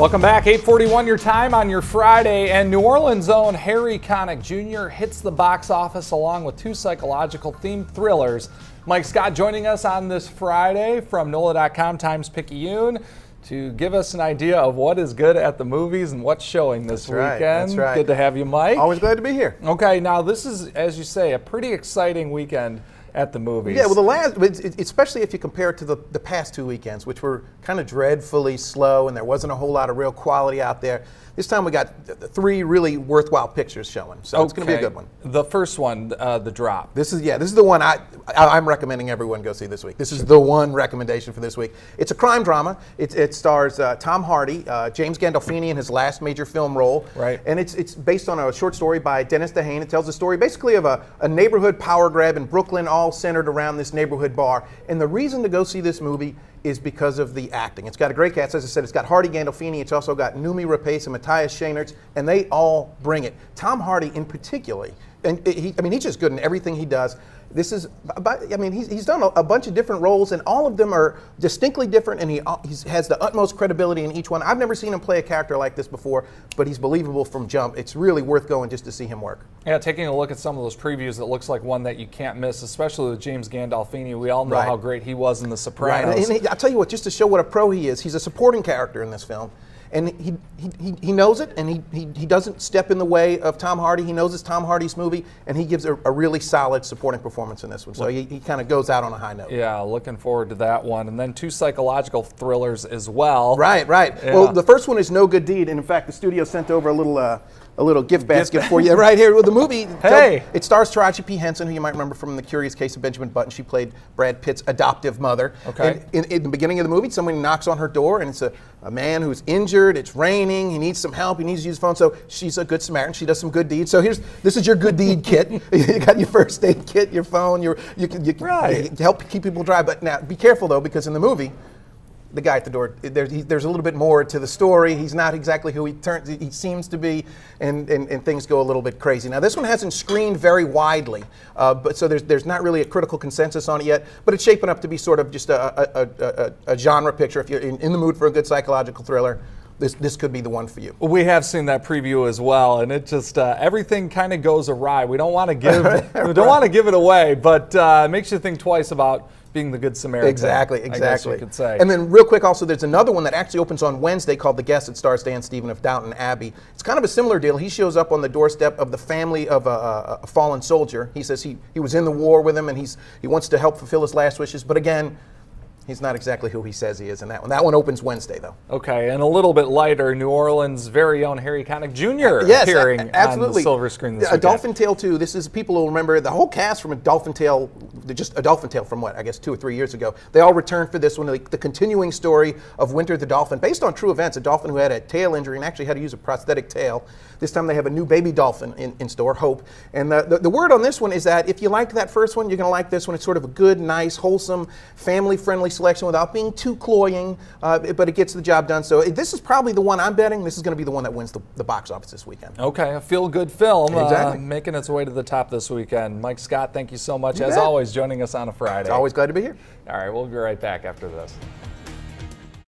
Welcome back, 8:41 your time on your Friday, and New Orleans' own Harry Connick Jr. hits the box office along with two psychological themed thrillers. Mike Scott joining us on this Friday from NOLA.com Times-Picayune to give us an idea of what is good at the movies and what's showing this weekend. That's right. Good to have you, Mike. Always glad to be here. Okay, now this is, as you say, a pretty exciting weekend at the movies. Yeah, well, especially if you compare it to the past two weekends, which were kind of dreadfully slow and there wasn't a whole lot of real quality out there. This time we got three really worthwhile pictures showing, so It's going to be a good one. The first one, The Drop. This is the one I'm recommending everyone go see this week. This is the one recommendation for this week. It's a crime drama. It stars Tom Hardy, James Gandolfini in his last major film role. Right. And it's based on a short story by Dennis DeHaan. It tells the story basically of a neighborhood power grab in Brooklyn, all centered around this neighborhood bar. And the reason to go see this movie is because of the acting. It's got a great cast. As I said, it's got Hardy Gandolfini. It's also got Noomi Rapace and Matthias Schoenaerts, and they all bring it. Tom Hardy in particular, and he's just good in everything he does. This is, he's done a bunch of different roles, and all of them are distinctly different, and he has the utmost credibility in each one. I've never seen him play a character like this before, but he's believable from jump. It's really worth going just to see him work. Yeah, taking a look at some of those previews, it looks like one that you can't miss, especially with James Gandolfini. We all know how great he was in The Sopranos. Right. And I'll tell you what, just to show what a pro he is, he's a supporting character in this film. And he knows it, and he doesn't step in the way of Tom Hardy. He knows it's Tom Hardy's movie, and he gives a really solid supporting performance in this one. So he kind of goes out on a high note. Yeah, looking forward to that one. And then two psychological thrillers as well. Right. Yeah. Well, the first one is No Good Deed, and in fact, the studio sent over a little gift basket for you right here. Well, the movie, it stars Taraji P. Henson, who you might remember from The Curious Case of Benjamin Button. She played Brad Pitt's adoptive mother. Okay. And in the beginning of the movie, somebody knocks on her door, and it's a man who's injured. It's raining. He needs some help. He needs to use his phone. So she's a good Samaritan. She does some good deeds. So this is your good deed kit. You got your first aid kit, your phone. You can help keep people dry. But now be careful though, because in the movie, the guy at the door, there's a little bit more to the story. He's not exactly who he seems to be, and things go a little bit crazy. Now, this one hasn't screened very widely, but so there's not really a critical consensus on it yet, but it's shaping up to be sort of just a genre picture. If you're in the mood for a good psychological thriller, this could be the one for you. We have seen that preview as well, and it just everything kind of goes awry. We don't want to give want to give it away, but it makes you think twice about being the Good Samaritan. Exactly. I guess you could say. And then real quick also, there's another one that actually opens on Wednesday called The Guest. It stars Dan Stephen of Downton Abbey. It's kind of a similar deal. He shows up on the doorstep of the family of a fallen soldier. He says he was in the war with him, and he wants to help fulfill his last wishes. But again, he's not exactly who he says he is in that one. That one opens Wednesday, though. Okay, and a little bit lighter, New Orleans' very own Harry Connick Jr. appearing on the silver screen this weekend. Dolphin Tale 2. This is, people will remember the whole cast from Dolphin Tale, just a Dolphin Tale from 2 or 3 years ago. They all returned for this one, the continuing story of Winter the Dolphin, based on true events. A dolphin who had a tail injury and actually had to use a prosthetic tail. This time they have a new baby dolphin in store, Hope. And the word on this one is that if you liked that first one, you're going to like this one. It's sort of a good, nice, wholesome, family-friendly selection without being too cloying, but it gets the job done. So this is probably the one I'm betting. This is going to be the one that wins the box office this weekend. Okay, a feel-good film exactly. Making its way to the top this weekend. Mike Scott, thank you so much, as always, joining us on a Friday. Always glad to be here. All right, we'll be right back after this.